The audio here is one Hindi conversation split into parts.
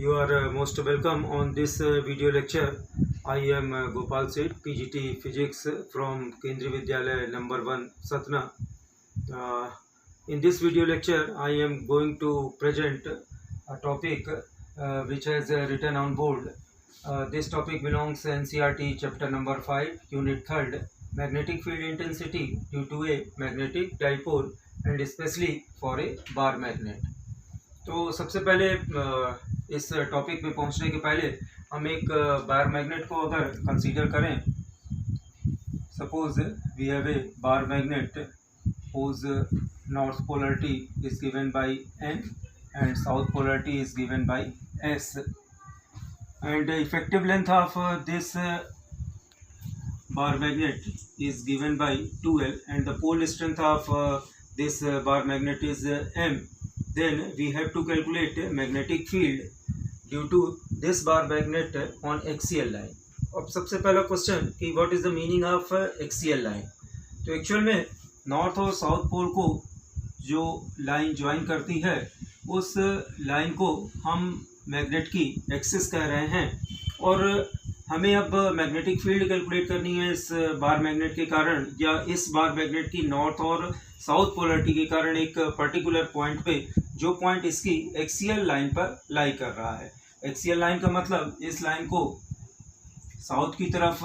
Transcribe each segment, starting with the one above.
You are most welcome on this video lecture. I am Gopal Seth, PGT Physics from Kendriya Vidyalaya number 1 Satna. In this video lecture, I am going to present a topic which has written on board. This topic belongs NCERT chapter number 5, unit 3rd, magnetic field intensity due to a magnetic dipole and especially for a bar magnet. तो सबसे पहले इस टॉपिक पे पहुंचने के पहले हम एक बार मैग्नेट को अगर कंसीडर करें, suppose we have a bar magnet whose north polarity is given by N and south polarity is given by S, and the effective length of this bar magnet is given by 2L and the pole strength of this bar magnet is M. Then we have to calculate magnetic field due to this bar magnet on axial line. अब सबसे पहला क्वेश्चन कि what is the meaning of axial line. तो एक्चुअल में नॉर्थ और साउथ पोल को जो लाइन ज्वाइन करती है उस लाइन को हम मैग्नेट की एक्सिस कह रहे हैं, और हमें अब मैग्नेटिक फील्ड कैलकुलेट करनी है इस बार मैग्नेट के कारण या इस बार मैग्नेट की नॉर्थ और साउथ पोलरिटी के कारण एक पर्टिकुलर पॉइंट पे, जो पॉइंट इसकी एक्सियल लाइन पर लाई कर रहा है. एक्सियल लाइन का मतलब इस लाइन को साउथ की तरफ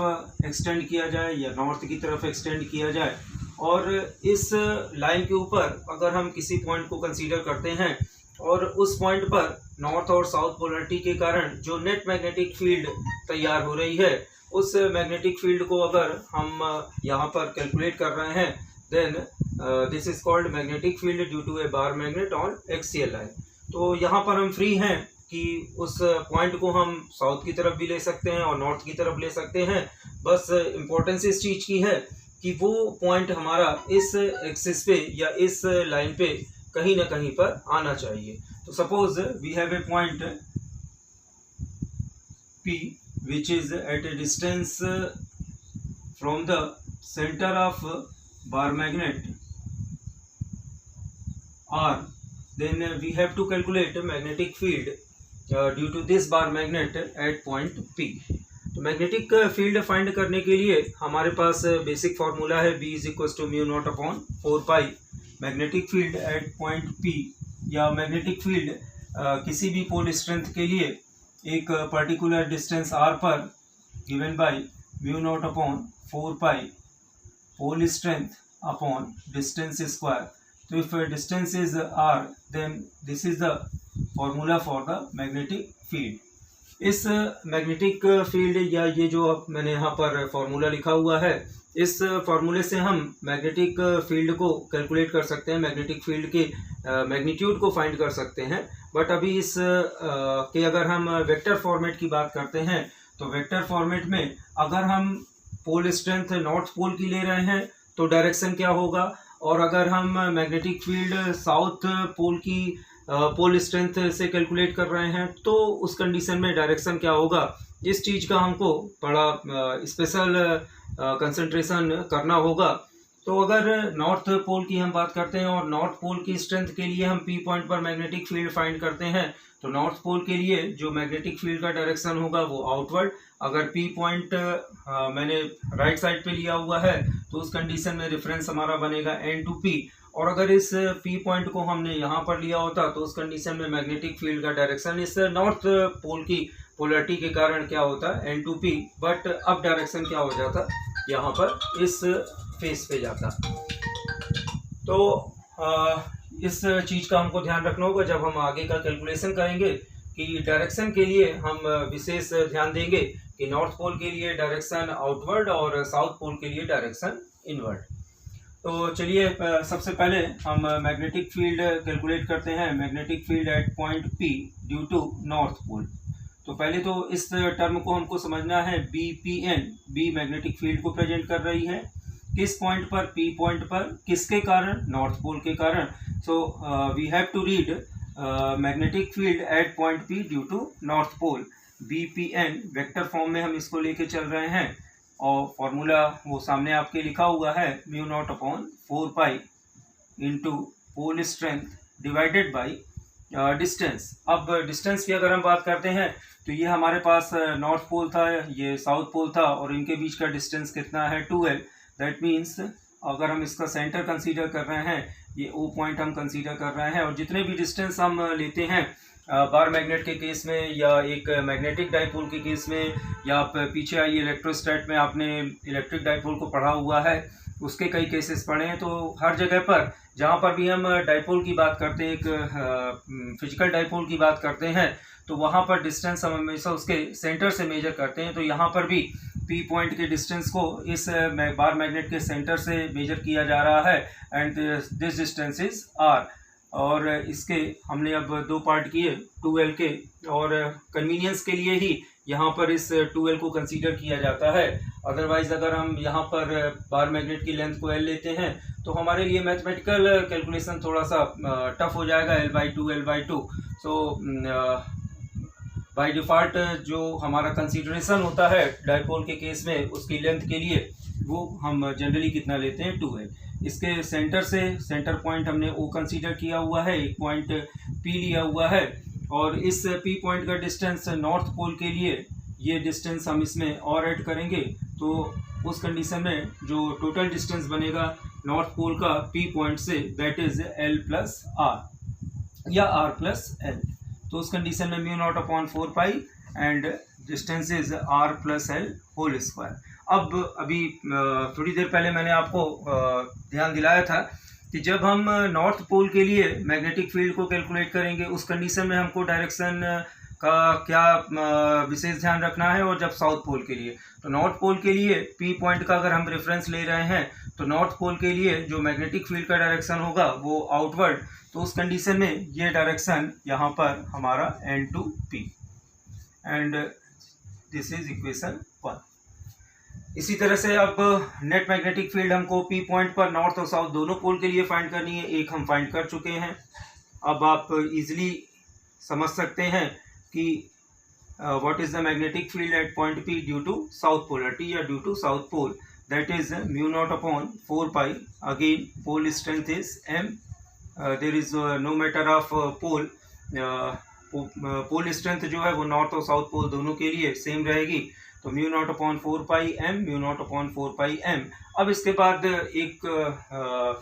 एक्सटेंड किया जाए या नॉर्थ की तरफ एक्सटेंड किया जाए, और इस लाइन के ऊपर अगर हम किसी पॉइंट को कंसीडर करते हैं और उस पॉइंट पर नॉर्थ और साउथ पोलरिटी के कारण जो नेट मैग्नेटिक फील्ड तैयार हो रही है, उस मैग्नेटिक फील्ड को अगर हम यहाँ पर कैलकुलेट कर रहे हैं, then this is called magnetic field due to a bar magnet on axial line. तो यहाँ पर हम फ्री हैं कि उस पॉइंट को हम साउथ की तरफ भी ले सकते हैं और नॉर्थ की तरफ ले सकते हैं. बस इम्पोर्टेंस इस चीज़ की है कि वो पॉइंट हमारा इस एक्सिस पे या इस लाइन पे कहीं ना कहीं पर आना चाहिए. तो suppose we have a point P which is at a distance from the center of bar magnet R, then we have to calculate magnetic field due to this bar magnet at point P. तो मैग्नेटिक फील्ड फाइंड करने के लिए हमारे पास बेसिक फार्मूला है B is equal to mu not upon 4 pi. Magnetic field at point P या मैग्नेटिक फील्ड किसी भी पोल स्ट्रेंथ के लिए एक पर्टिकुलर डिस्टेंस R पर given by mu not upon 4 pi pole strength upon distance square. तो if distance is R, then this is the formula for the magnetic field. इस मैग्नेटिक फील्ड या ये जो अब मैंने यहाँ पर फॉर्मूला लिखा हुआ है, इस फार्मूले से हम मैग्नेटिक फील्ड को कैलकुलेट कर सकते हैं, मैग्नेटिक फील्ड के मैग्नीट्यूड को फाइंड कर सकते हैं. बट अभी इस के अगर हम वेक्टर फॉर्मेट की बात करते हैं, तो वेक्टर फॉर्मेट में अगर हम पोल स्ट्रेंथ नॉर्थ पोल की ले रहे हैं तो डायरेक्शन क्या होगा, और अगर हम मैग्नेटिक फील्ड साउथ पोल की पोल स्ट्रेंथ से कैलकुलेट कर रहे हैं तो उस कंडीशन में डायरेक्शन क्या होगा, जिस चीज़ का हमको बड़ा स्पेशल कंसंट्रेशन करना होगा. तो अगर नॉर्थ पोल की हम बात करते हैं और नॉर्थ पोल की स्ट्रेंथ के लिए हम P पॉइंट पर मैग्नेटिक फील्ड फाइंड करते हैं, तो नॉर्थ पोल के लिए जो मैग्नेटिक फील्ड का डायरेक्शन होगा वो आउटवर्ड. अगर P पॉइंट मैंने राइट साइड पे लिया हुआ है तो उस कंडीशन में रेफरेंस हमारा बनेगा N टू P, और अगर इस P पॉइंट को हमने यहाँ पर लिया होता तो उस कंडीशन में मैग्नेटिक फील्ड का डायरेक्शन इस नॉर्थ पोल की पोलरिटी के कारण क्या होता है N टू P, बट अब डायरेक्शन क्या हो जाता यहाँ पर इस फेस पे जाता. तो इस चीज़ का हमको ध्यान रखना होगा जब हम आगे का कैलकुलेशन करेंगे कि डायरेक्शन के लिए हम विशेष ध्यान देंगे कि नॉर्थ पोल के लिए डायरेक्शन आउटवर्ड और साउथ पोल के लिए डायरेक्शन इनवर्ड. तो चलिए सबसे पहले हम मैग्नेटिक फील्ड कैलकुलेट करते हैं. Magnetic field at point P due to north pole. तो पहले तो इस टर्म को हमको समझना है. BPN, B मैग्नेटिक फील्ड को प्रेजेंट कर रही है किस पॉइंट पर, P पॉइंट पर, किसके कारण, नॉर्थ पोल के कारण. So we have to read magnetic field at point P due to north pole. BPN vector form में हम इसको लेके चल रहे हैं, और फॉर्मूला वो सामने आपके लिखा हुआ है mu not upon 4 pi into pole strength divided by distance. अब डिस्टेंस की अगर हम बात करते हैं तो ये हमारे पास नॉर्थ पोल था, ये साउथ पोल था, और इनके बीच का डिस्टेंस कितना है 12। दैट मीन्स अगर हम इसका सेंटर कंसीडर कर रहे हैं, ये ओ पॉइंट हम कंसीडर कर रहे हैं, और जितने भी डिस्टेंस हम लेते हैं बार मैग्नेट के केस में या एक मैग्नेटिक डाइपोल के केस में, या आप पीछे आइए इलेक्ट्रोस्टैट में आपने इलेक्ट्रिक डाइपोल को पढ़ा हुआ है, उसके कई केसेस पढ़े हैं। तो हर जगह पर जहाँ पर भी हम डाइपोल की बात करते हैं, एक फिजिकल डाइपोल की बात करते हैं, तो वहाँ पर डिस्टेंस हम हमेशा उसके सेंटर से मेजर करते हैं। तो यहाँ पर भी पी पॉइंट के डिस्टेंस को इस बार मैग्नेट के सेंटर से मेजर किया जा रहा है, and this distance is R. और इसके हमने अब दो पार्ट किए 2L के, और कन्वीनियंस के लिए ही यहाँ पर इस 2L को कंसीडर किया जाता है। अदरवाइज अगर हम यहाँ पर बार मैग्नेट की लेंथ को L लेते हैं तो हमारे लिए मैथमेटिकल कैलकुलेशन थोड़ा सा टफ हो जाएगा, L/2 सो बाय डिफ़ॉल्ट जो हमारा कंसीडरेशन होता है डाइपोल के केस में उसकी लेंथ के लिए, वो हम जनरली कितना लेते हैं 2L। इसके सेंटर से सेंटर पॉइंट हमने O कंसीडर किया हुआ है, एक पॉइंट P लिया हुआ है, और इस P पॉइंट का डिस्टेंस नॉर्थ पोल के लिए ये डिस्टेंस हम इसमें और ऐड करेंगे, तो उस कंडीशन में जो टोटल डिस्टेंस बनेगा नॉर्थ पोल का P पॉइंट से, दैट इज L+R या R+L। तो उस कंडीशन में μ0/4π एंड डिस्टेंस इज R+L²। अब अभी थोड़ी देर पहले मैंने आपको ध्यान दिलाया था कि जब हम नॉर्थ पोल के लिए मैग्नेटिक फील्ड को कैलकुलेट करेंगे उस कंडीशन में हमको डायरेक्शन का क्या विशेष ध्यान रखना है, और जब साउथ पोल के लिए, तो नॉर्थ पोल के लिए पी पॉइंट का अगर हम रेफरेंस ले रहे हैं तो नॉर्थ पोल के लिए जो मैग्नेटिक फील्ड का डायरेक्शन होगा वो आउटवर्ड, तो उस कंडीशन में ये डायरेक्शन यहाँ पर हमारा N2P, and this is equation 1। इसी तरह से अब नेट मैग्नेटिक फील्ड हमको पी पॉइंट पर नॉर्थ और साउथ दोनों पोल के लिए फाइंड करनी है। एक हम फाइंड कर चुके हैं, अब आप इजीली समझ सकते हैं कि what is the magnetic field at point P due to south polarity या due to south pole, that is μ0/4π। Again pole strength is m, there is no matter of pole, pole strength जो है वो नॉर्थ और साउथ पोल दोनों के लिए सेम रहेगी, तो μ0/4πm μ0/4πm। अब इसके बाद एक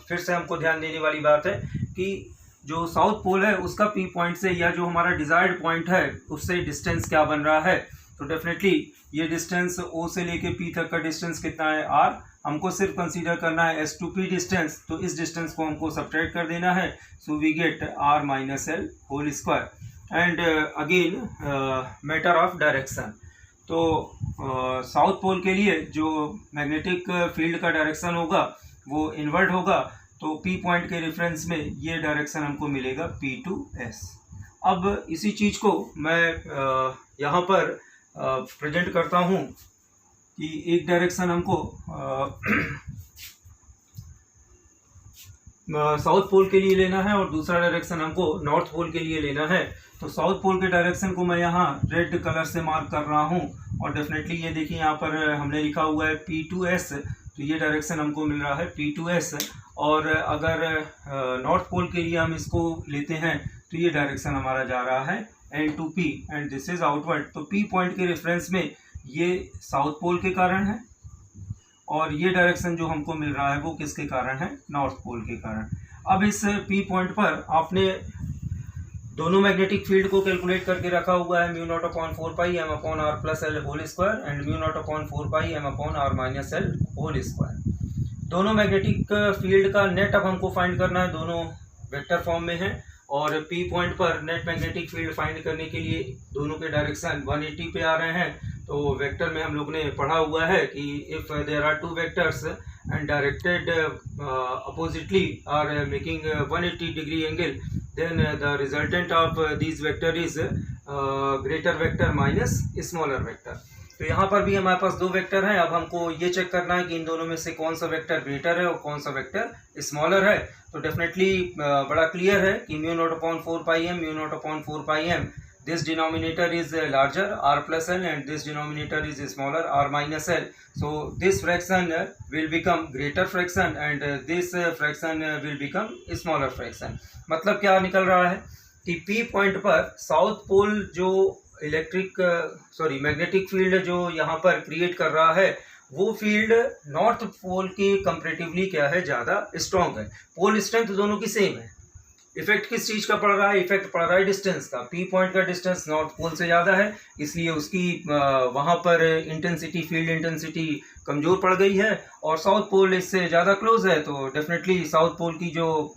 फिर से हमको ध्यान देने वाली बात है कि जो साउथ पोल है उसका पी पॉइंट से या जो हमारा डिजायर्ड पॉइंट है उससे डिस्टेंस क्या बन रहा है। तो डेफिनेटली ये डिस्टेंस O से लेके P तक का डिस्टेंस कितना है R, हमको सिर्फ कंसीडर करना है S2P डिस्टेंस, तो इस डिस्टेंस को हमको सब्ट्रैक्ट कर देना है, so we get R-L² and again matter of direction. तो साउथ पोल के लिए जो मैग्नेटिक फील्ड का डायरेक्शन होगा वो इनवर्ट होगा, तो P पॉइंट के रेफरेंस में ये डायरेक्शन हमको मिलेगा P2S। अब इसी चीज़ को मैं यहाँ पर प्रेजेंट करता हूँ कि एक डायरेक्शन हमको साउथ पोल के लिए लेना है और दूसरा डायरेक्शन हमको नॉर्थ पोल के लिए लेना है। तो साउथ पोल के डायरेक्शन को मैं यहाँ रेड कलर से मार्क कर रहा हूँ, और डेफिनेटली ये देखिए यहाँ पर हमने लिखा हुआ है P2S, तो ये डायरेक्शन हमको मिल रहा है P2S। और अगर नॉर्थ पोल के लिए हम इसको लेते हैं तो ये डायरेक्शन हमारा जा रहा है N2P and this is outward. तो P पॉइंट के रेफरेंस में ये साउथ पोल के कारण है, और ये डायरेक्शन जो हमको मिल रहा है वो किसके कारण है, नॉर्थ पोल के कारण। अब इस P पॉइंट पर आपने दोनों मैग्नेटिक फील्ड को कैलकुलेट करके रखा हुआ है μ0/4πm/R+L² एंड μ0/4πm/R-L²। दोनों मैग्नेटिक फील्ड का नेट अब हमको फाइंड करना है, दोनों वेक्टर फॉर्म में है, और P पॉइंट पर नेट मैग्नेटिक फील्ड फाइंड करने के लिए दोनों के डायरेक्शन 180 पे आ रहे हैं। तो वेक्टर में हम लोग ने पढ़ा हुआ है कि if there are two vectors and directed oppositely are making 180 degree angle, then the resultant of these vector is greater vector minus smaller vector। तो यहाँ पर भी हमारे पास दो वेक्टर हैं, अब हमको ये चेक करना है कि इन दोनों में से कौन सा वेक्टर ग्रेटर है और कौन सा वेक्टर स्मॉलर है। तो डेफिनेटली बड़ा क्लियर है कि μ0/4πm μ0/4πm, this denominator is larger R+L and this denominator is smaller R-L, so this fraction will become greater fraction and this fraction will become smaller fraction। मतलब क्या निकल रहा है कि पी पॉइंट पर साउथ पोल जो मैग्नेटिक फील्ड जो यहाँ पर क्रिएट कर रहा है वो फील्ड नॉर्थ पोल के कंपेरेटिवली क्या है, ज़्यादा स्ट्रॉन्ग है। पोल स्ट्रेंथ दोनों की सेम है। इफेक्ट किस चीज़ का पड़ रहा है? इफेक्ट पड़ रहा है डिस्टेंस का। पी पॉइंट का डिस्टेंस नॉर्थ पोल से ज़्यादा है, इसलिए उसकी वहाँ पर इंटेंसिटी, फील्ड इंटेंसिटी कमज़ोर पड़ गई है। और साउथ पोल इससे ज़्यादा क्लोज है, तो डेफिनेटली साउथ पोल की जो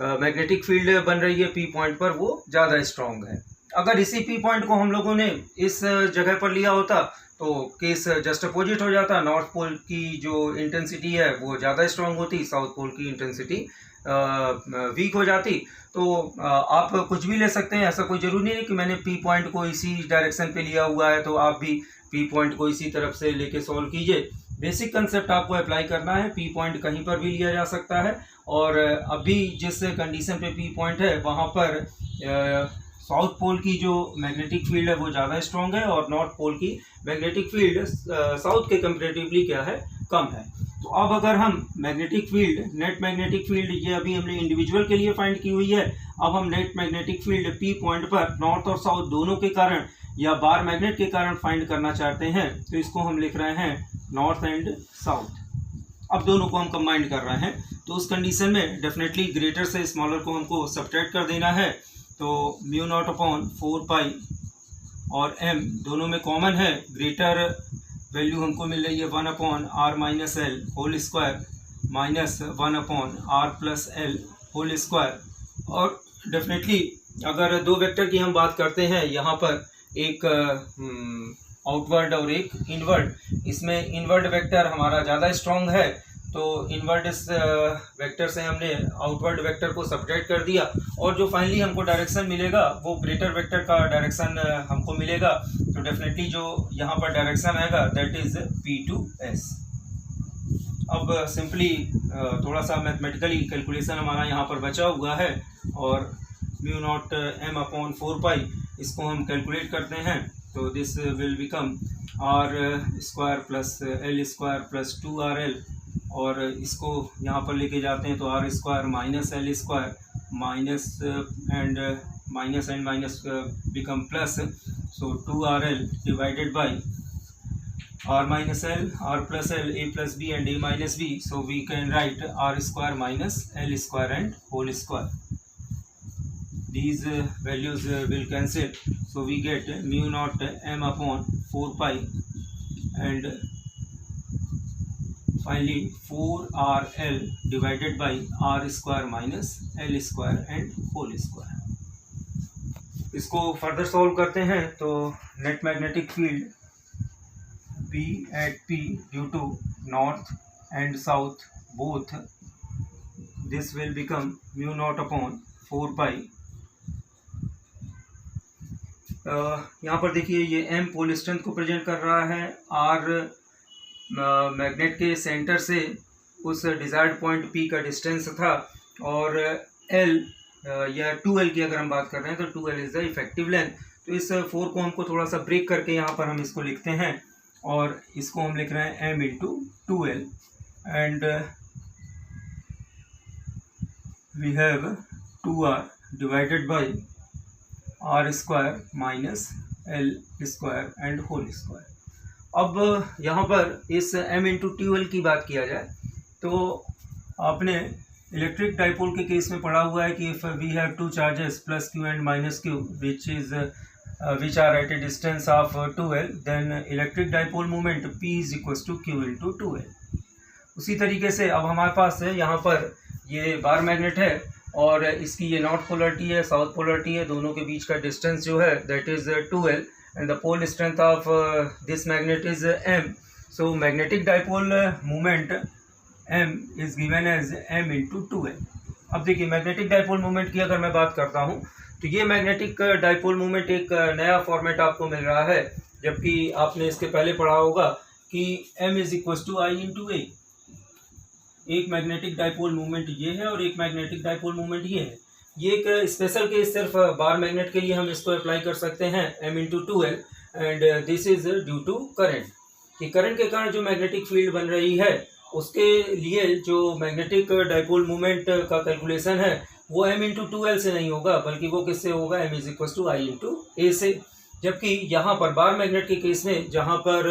मैग्नेटिक फील्ड बन रही है पी पॉइंट पर वो ज़्यादा स्ट्रॉन्ग है। अगर इसी पी पॉइंट को हम लोगों ने इस जगह पर लिया होता तो केस जस्ट अपोजिट हो जाता। नॉर्थ पोल की जो इंटेंसिटी है वो ज़्यादा स्ट्रॉन्ग होती, साउथ पोल की इंटेंसिटी वीक हो जाती। तो आप कुछ भी ले सकते हैं, ऐसा कोई ज़रूरी नहीं है कि मैंने पी पॉइंट को इसी डायरेक्शन पे लिया हुआ है, तो आप भी पी पॉइंट को इसी तरफ से लेके सॉल्व कीजिए। बेसिक कंसेप्ट आपको अप्लाई करना है। पी पॉइंट कहीं पर भी लिया जा सकता है, और अभी जिस कंडीशन पे पी पॉइंट है वहाँ पर साउथ पोल की जो मैग्नेटिक फील्ड है वो ज़्यादा स्ट्रॉन्ग है, और नॉर्थ पोल की मैग्नेटिक फील्ड साउथ के कंपेरेटिवली क्या है, कम है। तो अब अगर हम magnetic field, net magnetic field, ये अभी हमने इंडिविजुअल के लिए फाइंड की हुई है। अब हम net magnetic field P point पर नॉर्थ और साउथ दोनों के कारण या बार मैग्नेट के कारण फाइंड करना चाहते हैं, तो इसको हम लिख रहे हैं नॉर्थ एंड साउथ। अब दोनों को हम कंबाइन कर रहे हैं, तो उस कंडीशन में डेफिनेटली ग्रेटर से स्मॉलर को हमको सब्ट्रैक्ट कर देना है। तो म्यू नॉट अपॉन 4 पाई और m दोनों में कॉमन है। ग्रेटर वैल्यू हमको मिल रही है 1 upon R minus L whole square minus 1 upon R plus L whole square. और डेफिनेटली अगर दो वेक्टर की हम बात करते हैं, यहाँ पर एक आउटवर्ड और एक इनवर्ड, इसमें इनवर्ड वेक्टर हमारा ज़्यादा स्ट्रॉन्ग है, तो इनवर्ड इस वेक्टर से हमने आउटवर्ड वेक्टर को सब्ट्रैक्ट कर दिया, और जो फाइनली हमको डायरेक्शन मिलेगा वो ग्रेटर वेक्टर का डायरेक्शन हमको मिलेगा। तो डेफिनेटली जो यहाँ पर डायरेक्शन आएगा दैट इज P2S। अब सिंपली थोड़ा सा मैथमेटिकली कैलकुलेशन हमारा यहाँ पर बचा हुआ है, और mu naught m upon 4 pi इसको हम कैलकुलेट करते हैं। तो this will become r square plus l square plus 2RL, और इसको यहाँ पर लेके जाते हैं तो r square minus l square minus and minus become plus, so 2RL divided by r minus l, r plus l, a plus b and a minus b, so we can write r square minus l square and whole square. These values will cancel, so we get mu naught m upon 4 pi and finally 4RL divided by r square minus l square and whole square। इसको फर्दर सॉल्व करते हैं तो net magnetic field B at P due to north and south both, this will become mu naught upon 4 pi। यहाँ पर देखिए ये m पोल स्ट्रेंथ को प्रेजेंट कर रहा है, r मैग्नेट के सेंटर से उस डिजायर्ड पॉइंट P का डिस्टेंस था, और l या 2l की अगर हम बात कर रहे हैं तो 2l is the effective length. तो इस 4 को हमको थोड़ा सा ब्रेक करके यहाँ पर हम इसको लिखते हैं, और इसको हम लिख रहे हैं m into 2l and we have 2r divided by r square minus l square and whole square. अब यहाँ पर इस m इंटू 2l की बात किया जाए तो आपने इलेक्ट्रिक डाइपोल के केस में पढ़ा हुआ है कि if we have two charges plus q and minus q which are at a distance of 2l, then electric dipole moment p is equals to q into 2l। उसी तरीके से अब हमारे पास है यहाँ पर ये बार मैग्नेट है, और इसकी ये नॉर्थ पोलरिटी है, साउथ पोलरिटी है, दोनों के बीच का डिस्टेंस जो है that is 2l and the pole strength of this magnet is m। So magnetic dipole moment m is given as m into 2l। अब देखिए मैग्नेटिक डाइपोल मोमेंट की अगर मैं बात करता हूँ तो ये मैग्नेटिक डाइपोल मोमेंट एक नया फॉर्मेट आपको मिल रहा है, जबकि आपने इसके पहले पढ़ा होगा कि m is equal to I into a। एक मैग्नेटिक डाइपोल मूवमेंट ये है और एक मैग्नेटिक डाइपोल मूवमेंट ये है। ये एक स्पेशल केस सिर्फ बार मैग्नेट के लिए हम इसको अप्लाई कर सकते हैं m into 2l, and this is due to current. कि करंट के कारण जो मैग्नेटिक फील्ड बन रही है उसके लिए जो मैग्नेटिक डाइपोल मूवमेंट का कैलकुलेशन है वो m इंटू 2l से नहीं होगा, बल्कि वो किससे होगा, m is equal to I into A से। जबकि यहाँ पर बार मैग्नेट के केस में, जहाँ पर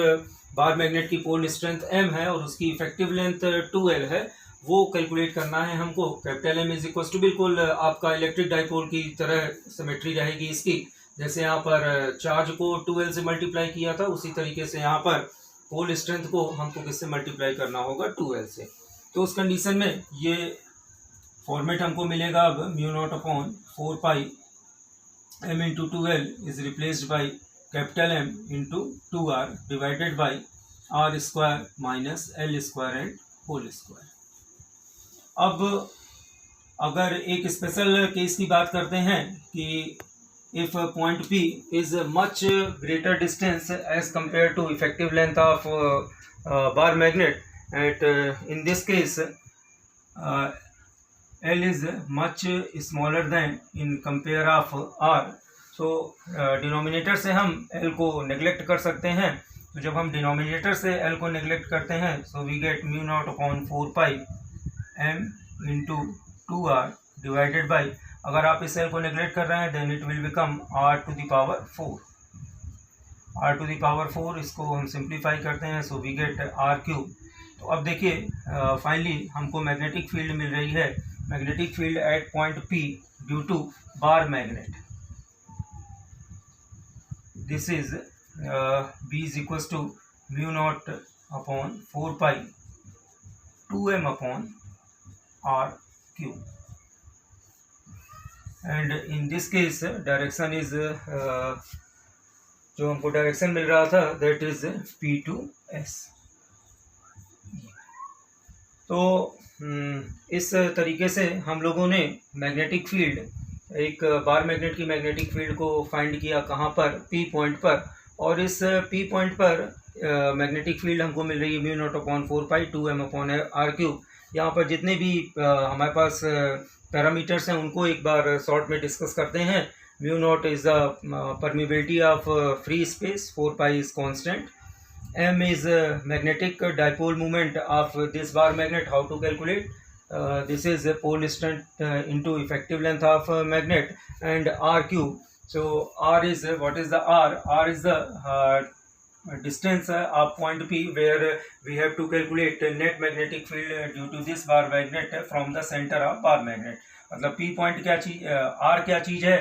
बार मैग्नेट की पोल स्ट्रेंथ m है और उसकी इफेक्टिव लेंथ 2l है, वो कैलकुलेट करना है हमको। Capital M is equal to बिल्कुल आपका इलेक्ट्रिक डाइपोल की तरह सिमेट्री रहेगी इसकी। जैसे यहाँ पर चार्ज को 2l से मल्टीप्लाई किया था, उसी तरीके से यहाँ पर पोल स्ट्रेंथ को हमको किससे मल्टीप्लाई करना होगा, 2l से। तो उस कंडीशन में ये फॉर्मेट हमको मिलेगा अब mu not upon 4 pi m into 2l is replaced by capital M into 2r divided by r square minus l square and whole square. अब अगर एक स्पेशल केस की बात करते हैं कि if point P is much greater distance as compared to effective length of bar magnet, at in this case L is much smaller than in compare of R, so denominator से हम L को neglect कर सकते हैं। तो जब हम denominator से L को neglect करते हैं, so we get mu naught upon 4 pi m into 2r divided by, अगर आप इस L को नेग्लेक्ट कर रहे हैं then it will become r to the power 4, r to the power 4। इसको हम सिंप्लीफाई करते हैं, so we get r cube. तो अब देखिए फाइनली हमको मैग्नेटिक फील्ड मिल रही है, magnetic field at point P due to bar magnet. This is B is equal to mu not upon 4 pi 2m upon r cube. And in this case direction is जो हमको डायरेक्शन मिल रहा था that is P to S। तो इस तरीके से हम लोगों ने मैग्नेटिक फील्ड, एक बार मैग्नेट की मैग्नेटिक फील्ड को फाइंड किया कहाँ पर, P पॉइंट पर। और इस P पॉइंट पर मैग्नेटिक फील्ड हमको मिल रही है mu not upon 4 pi 2m upon r cube. यहाँ पर जितने भी हमारे पास पैरामीटर्स हैं उनको एक बार शॉर्ट में डिस्कस करते हैं। Mu naught is the permeability of free space, 4 pi is constant, m is magnetic dipole moment of this bar magnet. How to calculate? This is a pole strength into effective length of magnet, and r cube. So r is what is the r? R is the distance of point P where we have to calculate net magnetic field due to this bar magnet from the center of bar magnet. मतलब P पॉइंट क्या चीज, R क्या चीज है,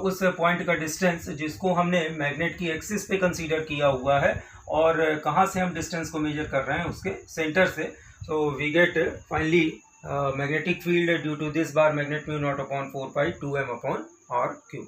उस पॉइंट का डिस्टेंस जिसको हमने मैग्नेट की एक्सिस पे कंसीडर किया हुआ है, और कहाँ से हम डिस्टेंस को मेजर कर रहे हैं, उसके सेंटर से। So we get finally magnetic field due to this bar magnet mu not upon 4 pi 2m upon r cube.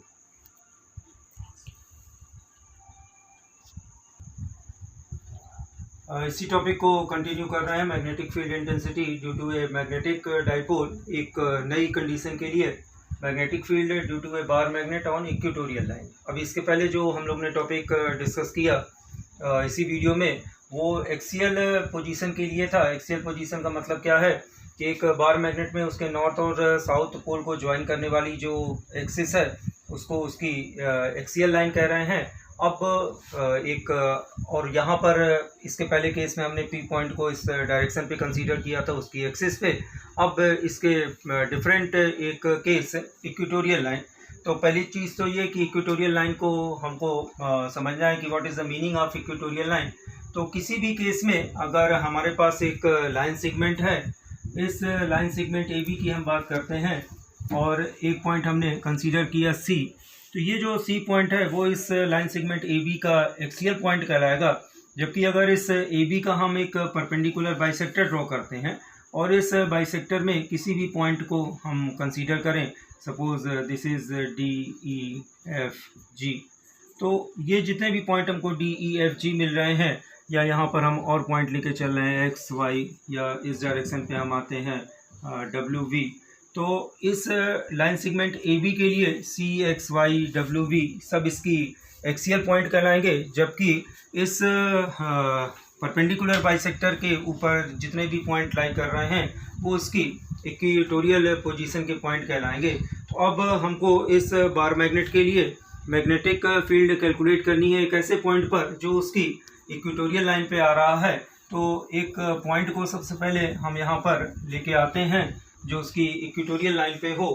इसी टॉपिक को कंटिन्यू कर रहे हैं, magnetic field intensity due to a magnetic dipole. एक नई कंडीशन के लिए magnetic field due to a bar magnet on equatorial line. अभी इसके पहले जो हम लोग ने टॉपिक डिस्कस किया इसी वीडियो में, वो एक्सियल पोजीशन के लिए था। एक्सियल पोजीशन का मतलब क्या है कि एक बार मैग्नेट में उसके नॉर्थ और साउथ पोल को ज्वाइन करने वाली जो एक्सिस है उसको उसकी एक्सियल लाइन कह रहे हैं। अब एक और यहाँ पर इसके पहले केस में हमने P पॉइंट को इस डायरेक्शन पे कंसीडर किया था, उसकी एक्सिस पे। अब इसके डिफरेंट एक केस इक्वेटोरियल लाइन। तो पहली चीज़ तो ये कि इक्वेटोरियल लाइन को हमको समझना है कि what is the meaning of equatorial line. तो किसी भी केस में अगर हमारे पास एक लाइन सेगमेंट है, इस लाइन सेगमेंट AB की हम बात करते हैं, और एक पॉइंट हमने कंसीडर किया C, तो ये जो C पॉइंट है वो इस लाइन सेगमेंट AB का एक्सियल पॉइंट कहलाएगा। जबकि अगर इस AB का हम एक परपेंडिकुलर बाइसेक्टर ड्रॉ करते हैं और इस बाइसेक्टर में किसी भी पॉइंट को हम कंसीडर करें, सपोज दिस इज़ DEFG, तो ये जितने भी पॉइंट हमको DEFG मिल रहे हैं, या यहाँ पर हम और पॉइंट लेके चल रहे हैं XY, या इस डायरेक्शन पे हम आते हैं WV, तो इस लाइन सेगमेंट AB के लिए CXYWV सब इसकी एक्सियल पॉइंट कहलाएंगे। जबकि इस परपेंडिकुलर बाइसेक्टर के ऊपर जितने भी पॉइंट लाई कर रहे हैं वो उसकी इक्वेटोरियल पोजीशन के पॉइंट कहलाएंगे। तो अब हमको इस बार मैग्नेट के लिए मैग्नेटिक फील्ड कैलकुलेट करनी है एक ऐसे पॉइंट पर जो उसकी इक्वेटोरियल लाइन पे आ रहा है। तो एक पॉइंट को सबसे पहले हम यहाँ पर लेके आते हैं जो उसकी इक्वेटोरियल लाइन पे हो।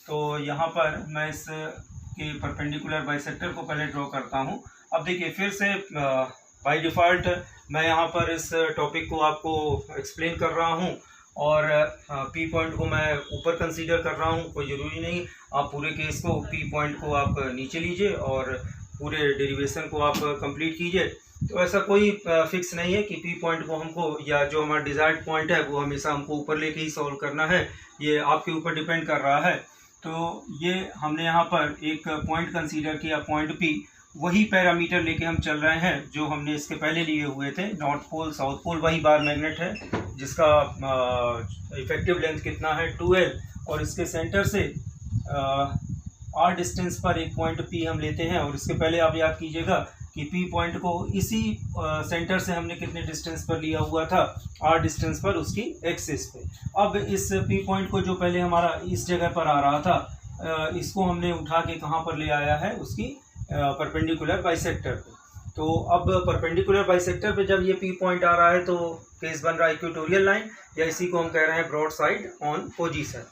तो यहाँ पर मैं इस के परपेंडिकुलर बाइसेक्टर को पहले ड्रॉ करता हूँ। अब देखिए फिर से बाय डिफ़ॉल्ट मैं यहाँ पर इस टॉपिक को आपको एक्सप्लेन कर रहा हूँ और पी पॉइंट को मैं ऊपर कंसीडर कर रहा हूँ। कोई ज़रूरी नहीं आप पूरे केस को पी पॉइंट को आप नीचे लीजिए और पूरे डेरिवेशन को आप कंप्लीट कीजिए। तो ऐसा कोई फिक्स नहीं है कि पी पॉइंट को हमको या जो हमारा डिज़ायर्ड पॉइंट है वो हमेशा हमको ऊपर लेके ही सॉल्व करना है, ये आपके ऊपर डिपेंड कर रहा है। तो ये हमने यहाँ पर एक पॉइंट कंसीडर किया, पॉइंट पी। वही पैरामीटर लेके हम चल रहे हैं जो हमने इसके पहले लिए हुए थे, नॉर्थ पोल साउथ पोल, वही बार मैग्नेट है जिसका इफेक्टिव लेंथ कितना है 2L, और इसके सेंटर से आर डिस्टेंस पर एक पॉइंट पी हम लेते हैं। और इसके पहले आप याद कीजिएगा कि पी पॉइंट को इसी सेंटर से हमने कितने डिस्टेंस पर लिया हुआ था, आर डिस्टेंस पर उसकी एक्सिस पे। अब इस पी पॉइंट को जो पहले हमारा इस जगह पर आ रहा था, इसको हमने उठा के कहाँ पर ले आया है, उसकी परपेंडिकुलर बाइसेक्टर पे। तो अब परपेंडिकुलर बाइसेक्टर पे जब ये पी पॉइंट आ रहा है तो केस बन रहा है इक्वेटोरियल लाइन, या इसी को हम कह रहे हैं ब्रॉड साइड ऑन पोजीशन।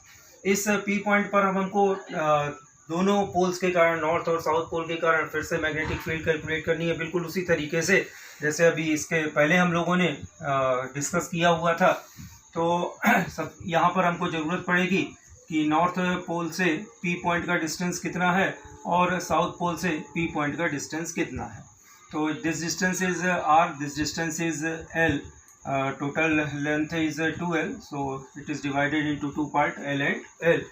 इस पी पॉइंट पर हमको दोनों पोल्स के कारण, नॉर्थ और साउथ पोल के कारण फिर से मैग्नेटिक फील्ड कैलकुलेट करनी है, बिल्कुल उसी तरीके से जैसे अभी इसके पहले हम लोगों ने डिस्कस किया हुआ था। तो सब यहाँ पर हमको ज़रूरत पड़ेगी कि नॉर्थ पोल से पी पॉइंट का डिस्टेंस कितना है और साउथ पोल से पी पॉइंट का डिस्टेंस कितना है। तो this distance is r, this distance is l, total length is 2L, so it is divided into 2 part, L and L।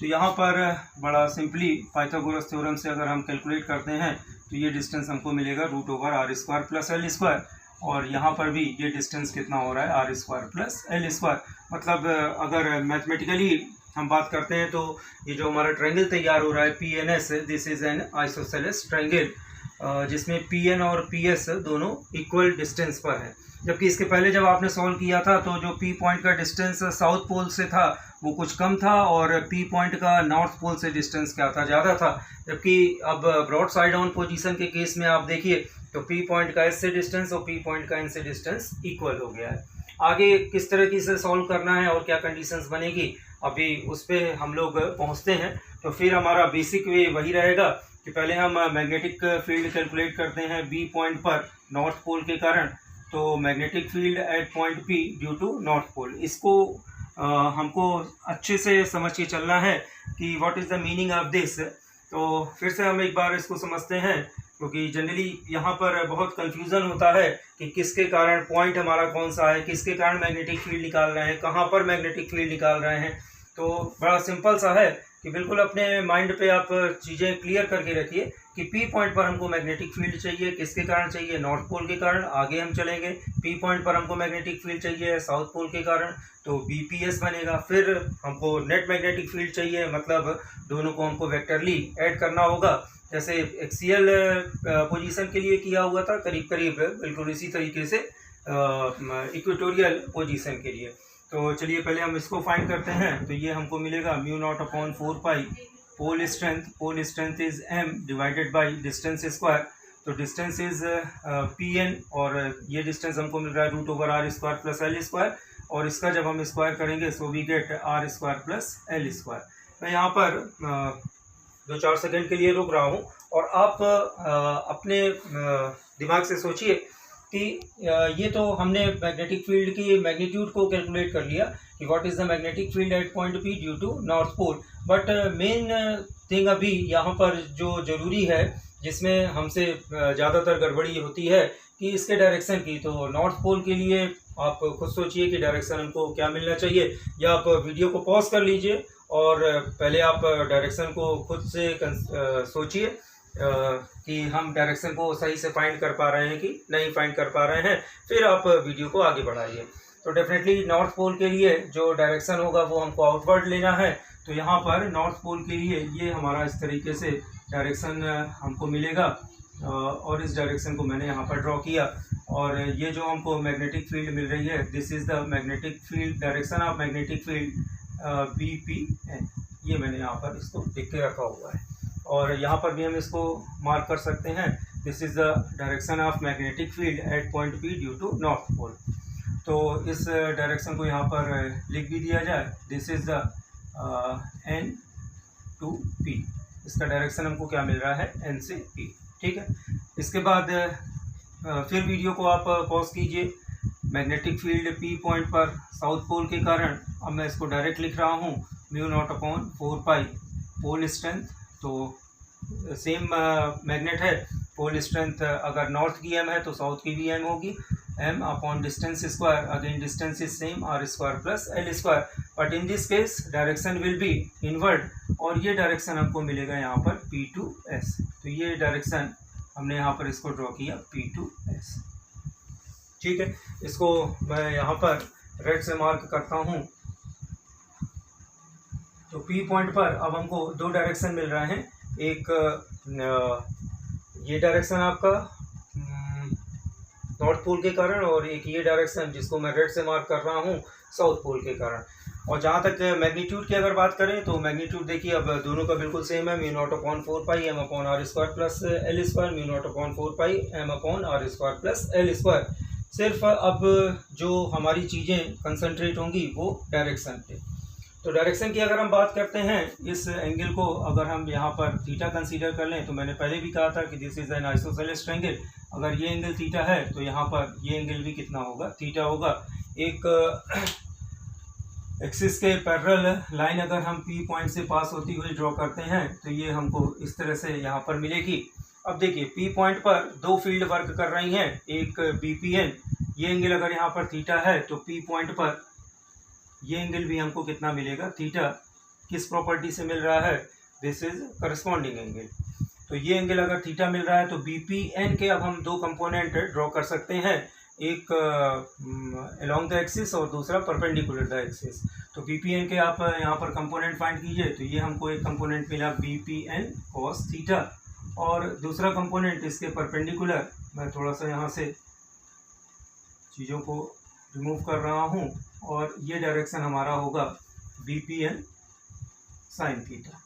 तो यहाँ पर बड़ा सिंपली पाइथागोरस थ्योरम से अगर हम कैलकुलेट करते हैं तो ये डिस्टेंस हमको मिलेगा √r² प्लस L²। और यहाँ पर भी ये डिस्टेंस कितना हो रहा है, r² प्लस L²। मतलब अगर मैथमेटिकली हम बात करते हैं तो ये जो हमारा ट्रायंगल तैयार हो रहा है PNS, this is an isosceles triangle, जिसमें PN और PS दोनों इक्वल डिस्टेंस पर है। जबकि इसके पहले जब आपने सॉल्व किया था तो जो पी पॉइंट का डिस्टेंस साउथ पोल से था वो कुछ कम था और पी पॉइंट का नॉर्थ पोल से डिस्टेंस क्या था, ज़्यादा था। जबकि अब ब्रॉड साइड ऑन पोजीशन के केस में आप देखिए तो पी पॉइंट का एस से डिस्टेंस और पी पॉइंट का एन से डिस्टेंस इक्वल हो गया है। आगे किस तरीके से सॉल्व करना है और क्या कंडीशंस बनेगी, अभी उस पर हम लोग पहुँचते हैं। तो फिर हमारा बेसिक वे वही रहेगा कि पहले हम मैग्नेटिक फील्ड कैलकुलेट करते हैं बी पॉइंट पर नॉर्थ पोल के कारण। तो magnetic field at point P due to north pole, इसको हमको अच्छे से समझ के चलना है कि what is the meaning of this. तो फिर से हम एक बार इसको समझते हैं, क्योंकि जनरली यहाँ पर बहुत कंफ्यूजन होता है कि किसके कारण पॉइंट हमारा कौन सा है, किसके कारण मैग्नेटिक फील्ड निकाल रहे हैं, कहाँ पर मैग्नेटिक फील्ड निकाल रहे हैं। तो बड़ा सिंपल सा है कि बिल्कुल अपने माइंड पे आप चीज़ें क्लियर करके रखिए कि पी पॉइंट पर हमको मैग्नेटिक फील्ड चाहिए, किसके कारण चाहिए, नॉर्थ पोल के कारण। आगे हम चलेंगे, पी पॉइंट पर हमको मैग्नेटिक फील्ड चाहिए साउथ पोल के कारण, तो BPS बनेगा। फिर हमको नेट मैग्नेटिक फील्ड चाहिए, मतलब दोनों को हमको वेक्टरली ऐड करना होगा, जैसे एक्सियल पोजीशन के लिए किया हुआ था, करीब करीब बिल्कुल इसी तरीके से इक्वेटोरियल पोजीशन के लिए। तो चलिए पहले हम इसको फाइंड करते हैं। तो ये हमको मिलेगा μ0/4π pole strength is m divided by distance square. तो डिस्टेंस इज PN और ये डिस्टेंस हमको मिल रहा है √r² प्लस L², और इसका जब हम स्क्वायर करेंगे सो we gate r² plus L²। मैं यहाँ पर 2-4 सेकेंड के लिए रुक रहा हूँ और आप अपने दिमाग से सोचिए कि ये तो हमने मैग्नेटिक फील्ड की मैग्नीट्यूड को कैलकुलेट कर लिया कि what is the magnetic field at point P due to north pole. But main thing अभी यहाँ पर जो ज़रूरी है, जिसमें हमसे ज़्यादातर गड़बड़ी होती है, कि इसके डायरेक्शन की। तो नॉर्थ पोल के लिए आप खुद सोचिए कि डायरेक्शन हमको क्या मिलना चाहिए, या आप वीडियो को पॉज कर लीजिए और पहले आप डायरेक्शन को खुद से सोचिए कि हम डायरेक्शन को सही से फाइंड कर पा रहे हैं कि नहीं फाइंड कर पा रहे हैं, फिर आप वीडियो को आगे बढ़ाइए। तो डेफिनेटली नॉर्थ पोल के लिए जो डायरेक्शन होगा वो हमको आउटवर्ड लेना है। तो यहाँ पर नॉर्थ पोल के लिए ये हमारा इस तरीके से डायरेक्शन हमको मिलेगा, और इस डायरेक्शन को मैंने यहाँ पर ड्रॉ किया। और ये जो हमको मैग्नेटिक फील्ड मिल रही है, this is the magnetic field, direction of magnetic field BPN, ये मैंने यहाँ पर इसको लिख के रखा हुआ है। और यहाँ पर भी हम इसको मार्क कर सकते हैं, this is the direction of magnetic field at point P due to north pole. तो इस डायरेक्शन को यहाँ पर लिख भी दिया जाए, this is the N to P। इसका डायरेक्शन हमको क्या मिल रहा है, N से P। ठीक है, इसके बाद फिर वीडियो को आप पॉज कीजिए। मैग्नेटिक फील्ड P पॉइंट पर साउथ पोल के कारण अब मैं इसको डायरेक्ट लिख रहा हूँ μ0/4 पोल स्ट्रेंथ। तो सेम मैग्नेट है, पोल स्ट्रेंथ अगर नॉर्थ की m है तो साउथ की भी m होगी, m upon distance square, again distance is same r² plus l², but in this case direction will be inward, और ये डायरेक्शन हमको मिलेगा यहाँ पर P2S। तो ये डायरेक्शन हमने यहाँ पर इसको ड्रॉ किया P2S। ठीक है, इसको मैं यहाँ पर रेड से मार्क करता हूँ। तो P पॉइंट पर अब हमको दो डायरेक्शन मिल रहे हैं, एक ये डायरेक्शन आपका नॉर्थ पोल के कारण, और एक ये डायरेक्शन जिसको मैं रेड से मार्क कर रहा हूँ साउथ पोल के कारण। और जहाँ तक मैग्नीट्यूड की अगर बात करें तो मैग्नीट्यूड देखिए अब दोनों का बिल्कुल सेम है, μ0/4 m/r² plus l², μ0/4 m/r² plus l²। सिर्फ अब जो हमारी चीज़ें कंसंट्रेट होंगी वो डायरेक्शन पे। तो डायरेक्शन की अगर हम बात करते हैं, इस एंगल को अगर हम यहाँ पर थीटा कंसीडर कर लें, तो मैंने पहले भी कहा था कि this is an isosceles angle. अगर ये एंगल थीटा है तो यहाँ पर ये एंगल भी कितना होगा, थीटा होगा। एक एक्सिस के पैरेलल लाइन अगर हम P पॉइंट से पास होती हुई ड्रॉ करते हैं तो ये हमको इस तरह से यहाँ पर मिलेगी। अब देखिए P पॉइंट पर दो फील्ड वर्क कर रही हैं, एक BPN, ये एंगल अगर यहाँ पर थीटा है तो P पॉइंट पर ये एंगल भी हमको कितना मिलेगा, थीटा। किस प्रॉपर्टी से मिल रहा है, दिस इज करस्पॉन्डिंग एंगल। तो ये एंगल अगर थीटा मिल रहा है तो BPN के अब हम दो कंपोनेंट ड्रॉ कर सकते हैं, एक अलोंग द एक्सिस और दूसरा परपेंडिकुलर द एक्सिस। तो BPN के आप यहाँ पर कंपोनेंट फाइंड कीजिए। तो ये हमको एक कंपोनेंट मिला BPN cos थीटा, और दूसरा कंपोनेंट इसके परपेंडिकुलर, मैं थोड़ा सा यहाँ से चीज़ों को रिमूव कर रहा हूँ, और ये डायरेक्शन हमारा होगा BPN sin थीटा।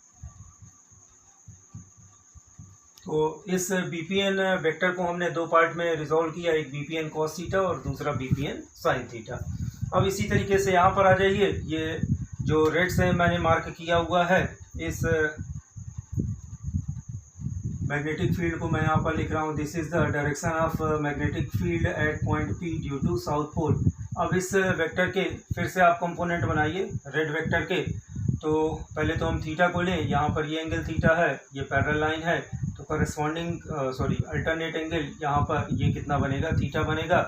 तो इस BPN वेक्टर को हमने दो पार्ट में रिजॉल्व किया, एक BPN cos थीटा और दूसरा BPN sin थीटा। अब इसी तरीके से यहाँ पर आ जाइए, ये जो रेड से मैंने मार्क किया हुआ है, इस मैग्नेटिक फील्ड को मैं यहाँ पर लिख रहा हूँ, this is the direction of magnetic field at point P due to south pole. अब इस वेक्टर के फिर से आप कंपोनेंट बनाइए रेड वेक्टर के। तो पहले तो हम थीटा को लें, यहाँ पर ये एंगल थीटा है, ये पैरेलल लाइन है, तो करस्पॉन्डिंग अल्टरनेट एंगल यहाँ पर ये कितना बनेगा, थीटा बनेगा।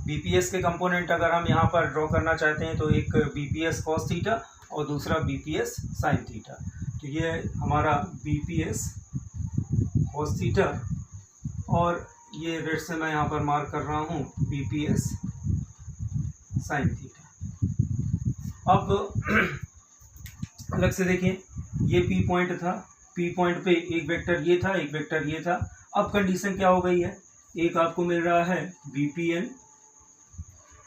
BPS के कंपोनेंट अगर हम यहाँ पर ड्रॉ करना चाहते हैं तो एक BPS cos थीटा और दूसरा BPS sin थीटा। तो ये हमारा BPS cos थीटा, और ये रेड से मैं यहाँ पर मार्क कर रहा हूँ BPS sin थीटा। अब अलग से देखिए, ये P पॉइंट था, P पॉइंट पे एक वेक्टर ये था, एक वेक्टर ये था। अब कंडीशन क्या हो गई है, एक आपको मिल रहा है BPN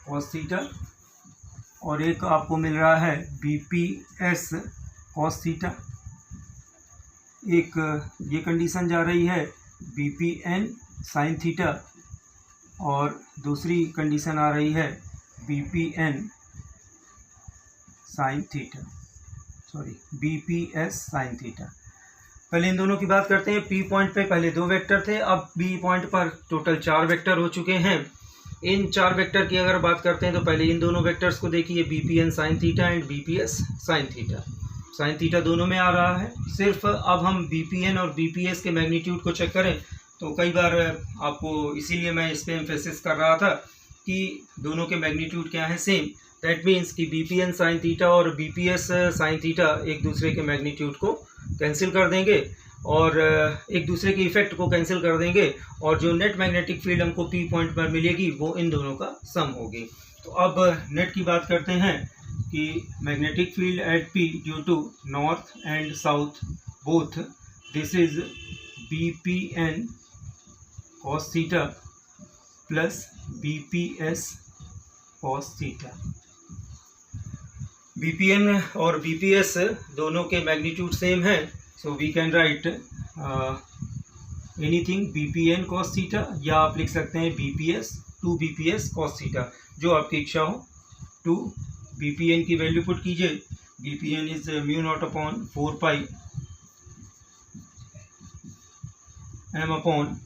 cos थीटा और एक आपको मिल रहा है BPS cos थीटा। एक ये कंडीशन जा रही है BPN sin थीटा, और दूसरी कंडीशन आ रही है BPN sin theta, BPS sin theta. पहले इन दोनों की बात करते हैं। P पॉइंट पे पहले दो वेक्टर थे, अब B पॉइंट पर टोटल 4 वेक्टर हो चुके हैं। इन 4 वेक्टर की अगर बात करते हैं तो पहले इन दोनों वेक्टर्स को देखिए, BPN sin theta and BPS sin theta. sin theta दोनों में आ रहा है। सिर्फ अब हम BPN और BPS के मैग्नीट्यूड को चेक करें तो कई बार आपको, इसीलिए मैं इस पर एम्फेसिस कर रहा था कि दोनों के मैग्नीट्यूड क्या है, सेम। दैट मीन्स कि BPN sin थीटा और BPS sin थीटा एक दूसरे के मैग्नीट्यूड को कैंसिल कर देंगे और एक दूसरे के इफेक्ट को कैंसिल कर देंगे, और जो नेट मैग्नेटिक फील्ड हमको P पॉइंट पर मिलेगी वो इन दोनों का सम होगी। तो अब नेट की बात करते हैं कि magnetic field at P due to north and south both, this is BPN cos theta plus BPS cos theta. BPN और BPS दोनों के मैग्नीट्यूड सेम है, so we can write anything BPN cos theta, या आप लिख सकते हैं BPS 2BPS cos थीटा, जो आपकी इच्छा हो। 2 BPN की वैल्यू पुट कीजिए, BPN is μ0/4 m upon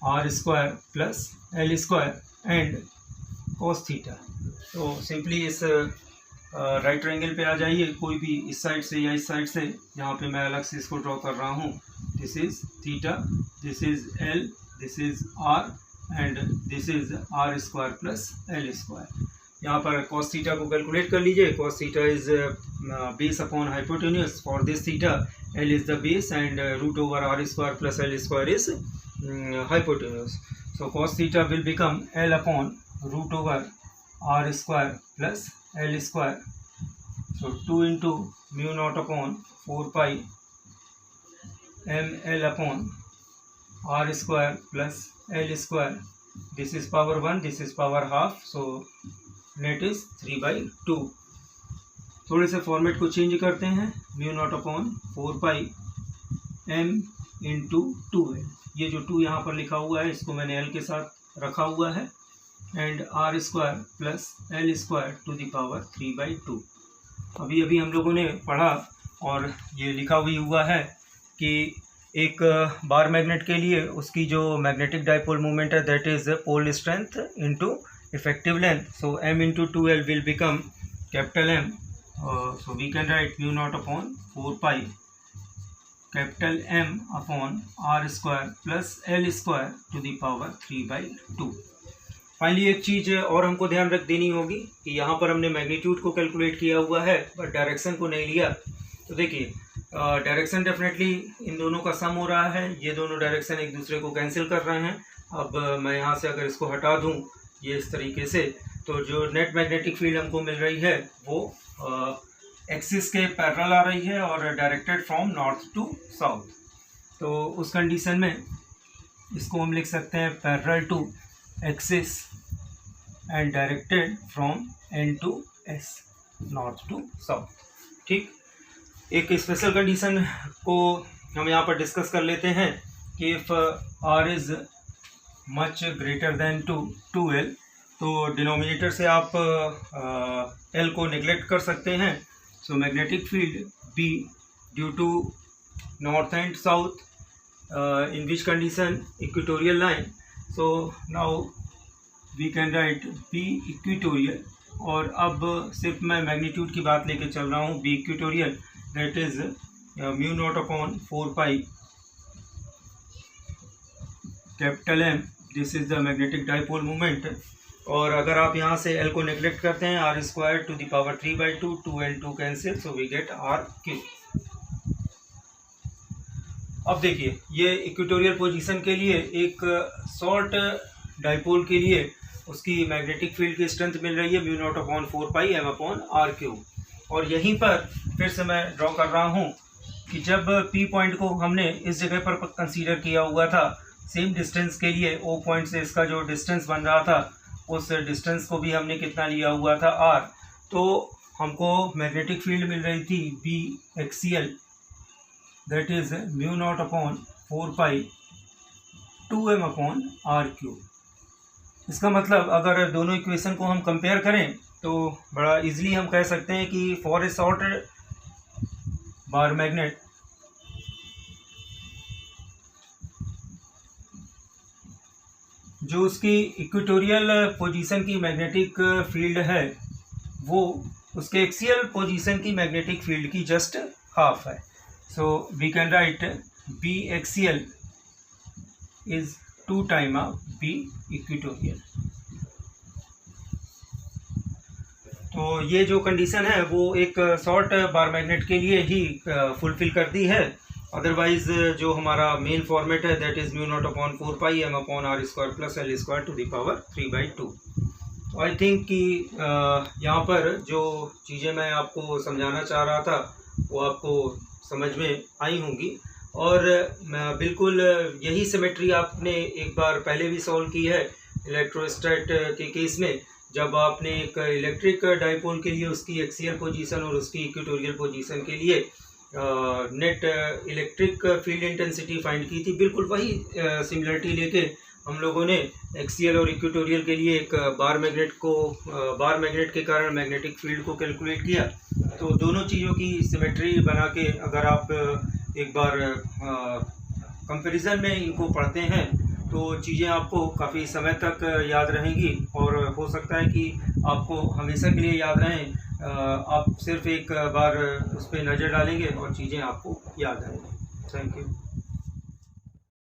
r square plus l square and cos theta. तो सिंपली इस राइट ट्रायंगल पे आ जाइए, कोई भी इस साइड से या इस साइड से। यहाँ पे मैं अलग से इसको ड्रॉ कर रहा हूँ। This is theta, this is l, this is r and this is r square plus l square. यहाँ पर cos थीटा को कैलकुलेट कर लीजिए। cos theta is base upon hypotenuse for this theta, l is the base and root over r square plus l square is hypotenuse. So cos theta will become L upon root over r square plus L square. So 2 into mu naught upon 4 pi m L upon r square plus L square. This is power 1, this is power half. So net is 3/2. थोड़े से फॉर्मेट को चेंज करते हैं। mu naught upon 4 pi m into 2l। ये जो 2 यहाँ पर लिखा हुआ है इसको मैंने l के साथ रखा हुआ है and r square plus l square to the power 3/2। अभी अभी हम लोगों ने पढ़ा और ये लिखा हुआ है कि एक बार मैग्नेट के लिए उसकी जो मैग्नेटिक डाइपोल मोमेंट है that is pole strength into effective length. So m into 2l will become capital M। So we can write mu not upon 4 pi capital M upon r square plus l square to the power 3/2। Finally एक चीज़ और हमको ध्यान रख देनी होगी कि यहाँ पर हमने मैग्नीट्यूड को कैलकुलेट किया हुआ है बट डायरेक्शन को नहीं लिया। तो देखिए डायरेक्शन डेफिनेटली इन दोनों का सम हो रहा है, ये दोनों डायरेक्शन एक दूसरे को कैंसिल कर रहे हैं। अब मैं यहाँ से अगर इसको हटा दूँ ये इस तरीके से, तो जो नेट मैग्नेटिक फील्ड हमको मिल रही है वो एक्सिस के पैरेलल आ रही है और directed from north to south. तो उस कंडीशन में इसको हम लिख सकते हैं parallel to axis and directed from N to S, north to south. ठीक, एक स्पेशल कंडीशन को हम यहाँ पर डिस्कस कर लेते हैं कि if r is much greater than 2l, तो डिनोमिनेटर से आप l को नेग्लेक्ट कर सकते हैं। So magnetic field B due to north and south in which condition equatorial line. So now we can write B equatorial। और अब सिर्फ मैं मैग्नीट्यूड की बात लेके चल रहा हूँ। B equatorial that is mu naught upon 4 pi capital M, this is the magnetic dipole moment। और अगर आप यहाँ से L को नेग्लेक्ट करते हैं r square to the power 3/2, 2 and 2 cancel, so we get r3। अब देखिए ये इक्वेटोरियल पोजीशन के लिए एक शॉर्ट डाइपोल के लिए उसकी मैग्नेटिक फील्ड की स्ट्रेंथ मिल रही है mu not upon 4 pi m upon r3। और यहीं पर फिर से मैं ड्रॉ कर रहा हूँ कि जब P पॉइंट को हमने इस जगह पर कंसीडर किया हुआ था, सेम डिस्टेंस के लिए O पॉइंट से इसका जो डिस्टेंस बन रहा था उस डिस्टेंस को भी हमने कितना लिया हुआ था r। तो हमको मैग्नेटिक फील्ड मिल रही थी B axial that is mu not upon 4 pi 2m upon r3। इसका मतलब अगर दोनों इक्वेशन को हम कंपेयर करें तो बड़ा इजीली हम कह सकते हैं कि for a short bar magnet जो उसकी इक्वेटोरियल पोजीशन की मैग्नेटिक फील्ड है वो उसके एक्सियल पोजीशन की मैग्नेटिक फील्ड की जस्ट हाफ है। So we can write B axial is 2 time of B equatorial. तो ये जो कंडीशन है वो एक शॉर्ट बार मैग्नेट के लिए ही फुलफिल करती है। अदरवाइज जो हमारा मेन फॉर्मेट है that is mu not upon 4 pi m upon r square plus l square to the power 3/2। तो आई थिंक कि यहाँ पर जो चीज़ें मैं आपको समझाना चाह रहा था वो आपको समझ में आई होंगी। और बिल्कुल यही सिमेट्री आपने एक बार पहले भी सॉल्व की है इलेक्ट्रोस्टैट के केस में, जब आपने एक इलेक्ट्रिक डाइपोल के लिए उसकी एक्सियल पोजीशन और उसकी इक्वेटोरियल पोजीशन के लिए net electric field intensity find की थी। बिल्कुल वही सिमिलरिटी लेके हम लोगों ने एक्सियल और इक्वेटोरियल के लिए एक बार मैग्नेट के कारण मैग्नेटिक फील्ड को कैलकुलेट किया। तो दोनों चीज़ों की सिमेट्री बना के अगर आप एक बार कंपैरिजन में इनको पढ़ते हैं तो चीज़ें आपको काफ़ी समय तक याद रहेंगी और हो सकता है कि आपको हमेशा के लिए याद रहें। आप सिर्फ एक बार उस पर नज़र डालेंगे और चीज़ें आपको याद आएंगी। Thank you.